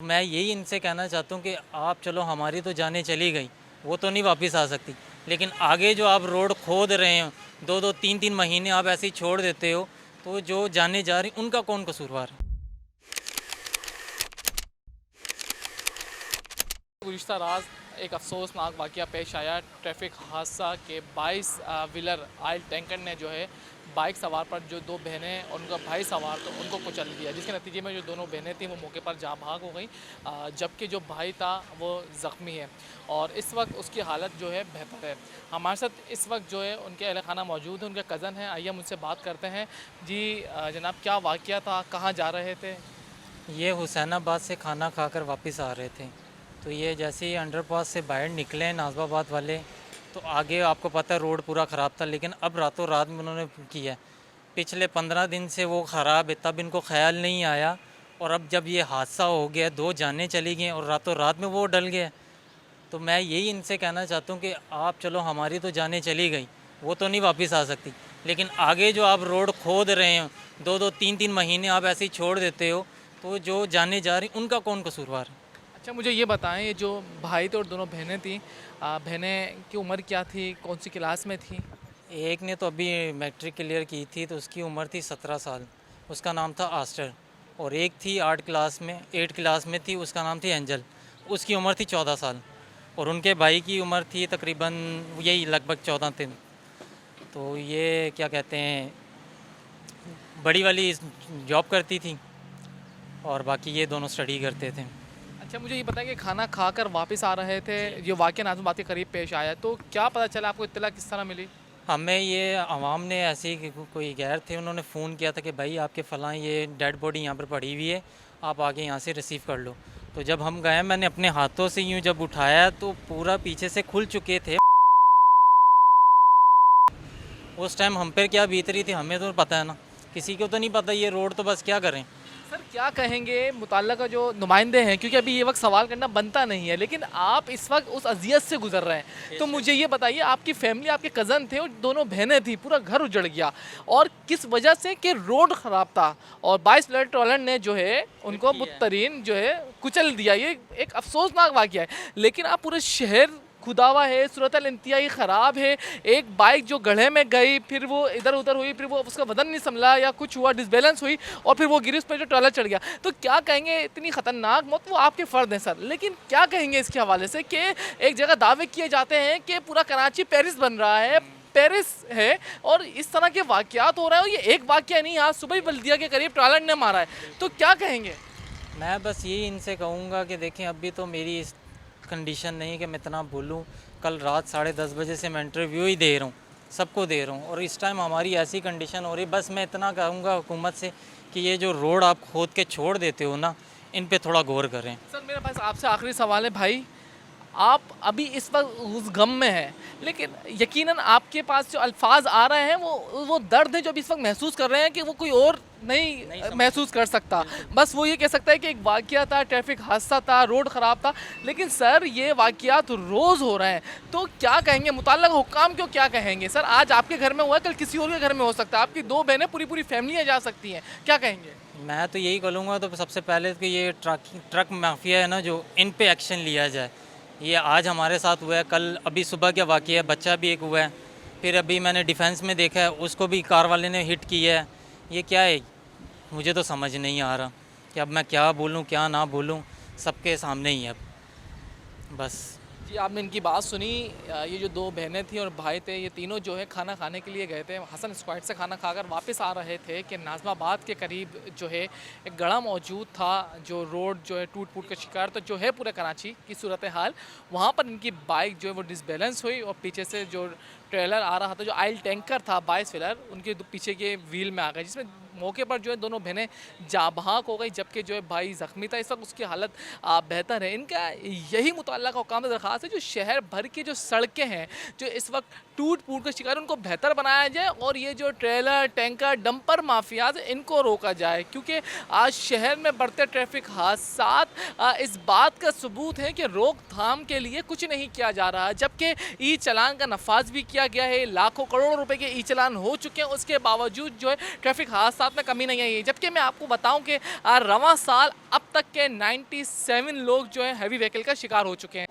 मैं यही इनसे कहना चाहता हूँ कि आप चलो हमारी तो जानें चली गई, वो तो नहीं वापस आ सकती, लेकिन आगे जो आप रोड खोद रहे हो, 2-2 3-3 महीने आप ऐसे ही छोड़ देते हो, तो जो जाने जा रही उनका कौन कसूरवार है? गुज़िश्ता रात एक अफसोसनाक वाक़या पेश आया। ट्रैफिक हादसा के 22 व्हीलर ऑयल टैंकर ने जो है बाइक सवार पर जो दो बहनें और उनका भाई सवार तो उनको कुचल दिया, जिसके नतीजे में जो दोनों बहनें थीं वो मौके पर जाँ भाग हो गई, जबकि जो भाई था वो ज़ख्मी है और इस वक्त उसकी हालत जो है बेहतर है। हमारे साथ इस वक्त जो है उनके अहल खाना मौजूद है, उनके कज़न हैं। आइए हम उनसे बात करते हैं। जी जनाब, क्या वाक़या था, कहाँ जा रहे थे? ये हुसैनाबाद से खाना खाकर वापस आ रहे थे, तो ये जैसे ही अंडरपास से बाहर निकले नाज़िमाबाद वाले, तो आगे आपको पता है रोड पूरा ख़राब था, लेकिन अब रातों रात में उन्होंने किया है। पिछले 15 दिन से वो ख़राब है, तब इनको ख्याल नहीं आया, और अब जब ये हादसा हो गया, 2 जानें चली गई और रातों रात में वो डल गया। तो मैं यही इनसे कहना चाहता हूँ कि आप चलो हमारी तो जानें चली गई, वो तो नहीं वापस आ सकती, लेकिन आगे जो आप रोड खोद रहे हो, 2-2 3-3 महीने आप ऐसे ही छोड़ देते हो, तो जो जाने जा रही उनका कौन कसूरवार है? अच्छा, मुझे ये बताएं, ये जो भाई थे और दोनों बहनें थीं, बहनें की उम्र क्या थी, कौन सी क्लास में थी? एक ने तो अभी मैट्रिक क्लियर की थी, तो उसकी उम्र थी 17 साल, उसका नाम था आस्टर। और एक थी 8 क्लास में थी, उसका नाम थी एंजल, उसकी उम्र थी 14 साल। और उनके भाई की उम्र थी तकरीबन यही लगभग 14 दिन। तो ये क्या कहते हैं, बड़ी वाली जॉब करती थी और बाकी ये दोनों स्टडी करते थे। अच्छा, मुझे ये बताएं कि खाना खाकर वापस आ रहे थे, ये वाक़या नाज़िमाबाद के करीब पेश आया, तो क्या पता चला आपको, इत्तला किस तरह मिली? हमें ये आवाम ने ऐसे ही कोई गैर थे, उन्होंने फ़ोन किया था कि भाई आपके फ़लाँ ये डेड बॉडी यहाँ पर पड़ी हुई है, आप आके यहाँ से रिसीव कर लो। तो जब हम गए, मैंने अपने हाथों से यूँ जब उठाया तो पूरा पीछे से खुल चुके थे। उस टाइम हम पर क्या बीत रही थी हमें तो पता है ना, किसी को तो नहीं पता, ये रोड तो बस क्या करें। सर, क्या कहेंगे मुतल्लिका जो नुमाइंदे हैं, क्योंकि अभी ये वक्त सवाल करना बनता नहीं है, लेकिन आप इस वक्त उस अजियत से गुजर रहे हैं, तो मुझे ये बताइए, आपकी फैमिली, आपके कज़न थे और दोनों बहनें थी, पूरा घर उजड़ गया, और किस वजह से कि रोड ख़राब था और 22 व्हीलर ट्रॉलर ने जो है उनको मुत्तरीन जो है कुचल दिया। ये एक अफसोसनाक वाक़या है, लेकिन आप पूरे शहर खुदावा है, सूरत इंतहाई ख़राब है। एक बाइक जो गड्ढे में गई, फिर वो इधर उधर हुई, फिर वो उसका वजन नहीं संभला या कुछ हुआ, डिसबैलेंस हुई और फिर वो गिरी, उस पर जो ट्रॉलर चढ़ गया। तो क्या कहेंगे, इतनी ख़तरनाक मौत, वो आपके फ़र्द हैं सर, लेकिन क्या कहेंगे इसके हवाले से कि एक जगह दावे किए जाते हैं कि पूरा कराची पेरिस बन रहा है, पेरिस है, और इस तरह के वाक़यात हो रहे हैं, और ये एक वाक़या नहीं, आज सुबह ही बल्दिया के करीब ट्रॉलर ने मारा है, तो क्या कहेंगे? मैं बस यही इनसे कहूँगा कि देखें, अभी तो मेरी इस कंडीशन नहीं है कि मैं इतना बोलूँ। कल रात 10:30 बजे से मैं इंटरव्यू ही दे रहा हूँ, सबको दे रहा हूँ, और इस टाइम हमारी ऐसी कंडीशन हो रही। बस मैं इतना कहूँगा हुकूमत से कि ये जो रोड आप खोद के छोड़ देते हो ना, इन पे थोड़ा गौर करें। सर, मेरे पास आपसे आखिरी सवाल है भाई, आप अभी इस वक्त उस गम में हैं, लेकिन यकीनन आपके पास जो अल्फाज आ रहे हैं वो दर्द है जो अभी इस वक्त महसूस कर रहे हैं कि वो कोई और नहीं महसूस कर सकता। बस वो ये कह सकता है कि एक वाक़या था, ट्रैफिक हादसा था, रोड ख़राब था, लेकिन सर ये वाक़यात रोज़ हो रहे हैं, तो क्या कहेंगे मुतल्लिक़ हुक्काम को, क्या कहेंगे सर? आज आपके घर में हुआ है, कल किसी और के घर में हो सकता है, आपकी 2 बहनें, पूरी पूरी फैमिलियाँ जा सकती हैं, क्या कहेंगे? मैं तो यही कहूँगा, तो सबसे पहले तो ये ट्रक माफिया है ना, जो इन पे एक्शन लिया जाए। ये आज हमारे साथ हुआ है, कल अभी सुबह क्या वाक़या है, बच्चा भी एक हुआ है, फिर अभी मैंने डिफेंस में देखा है, उसको भी कार वाले ने हिट किया है। ये क्या है, मुझे तो समझ नहीं आ रहा कि अब मैं क्या बोलूँ क्या ना बोलूँ, सबके सामने ही है अब बस। जी, आपने इनकी बात सुनी। ये जो 2 बहनें थीं और भाई थे, ये तीनों जो है खाना खाने के लिए गए थे, हसन स्क्वायर से खाना खाकर वापस आ रहे थे कि नाज़िमाबाद के करीब जो है एक गड़ा मौजूद था, जो रोड जो है टूट फूट का शिकार, तो जो है पूरे कराची की सूरत हाल, वहाँ पर इनकी बाइक जो है वो डिसबैलेंस हुई और पीछे से जो ट्रेलर आ रहा था, जो ऑयल टैंकर था 22 व्हीलर, उनके पीछे के व्हील में आ गए, जिसमें मौके पर जो है दोनों बहनें जाँ बहक हो गई, जबकि जो है भाई ज़ख्मी था। इस वक्त उसकी हालत बेहतर है। इनका यही मुतल्लिक़ा हुकाम से दरख्वास्त है, जो शहर भर की जो सड़कें हैं जो इस वक्त टूट फूट का शिकार, उनको बेहतर बनाया जाए और ये जो ट्रेलर टैंकर डंपर माफियाज इनको रोका जाए, क्योंकि आज शहर में बढ़ते ट्रैफिक हादसात इस बात का सबूत है कि रोकथाम के लिए कुछ नहीं किया जा रहा, जबकि ई चलान का नफाज भी किया गया है, लाखों करोड़ों रुपए के ई चलान हो चुके हैं, उसके बावजूद जो है ट्रैफिक हादसा हालात में कमी नहीं आई है। जबकि मैं आपको बताऊं कि रवां साल अब तक के 97 लोग जो है हैवी व्हीकल का शिकार हो चुके हैं।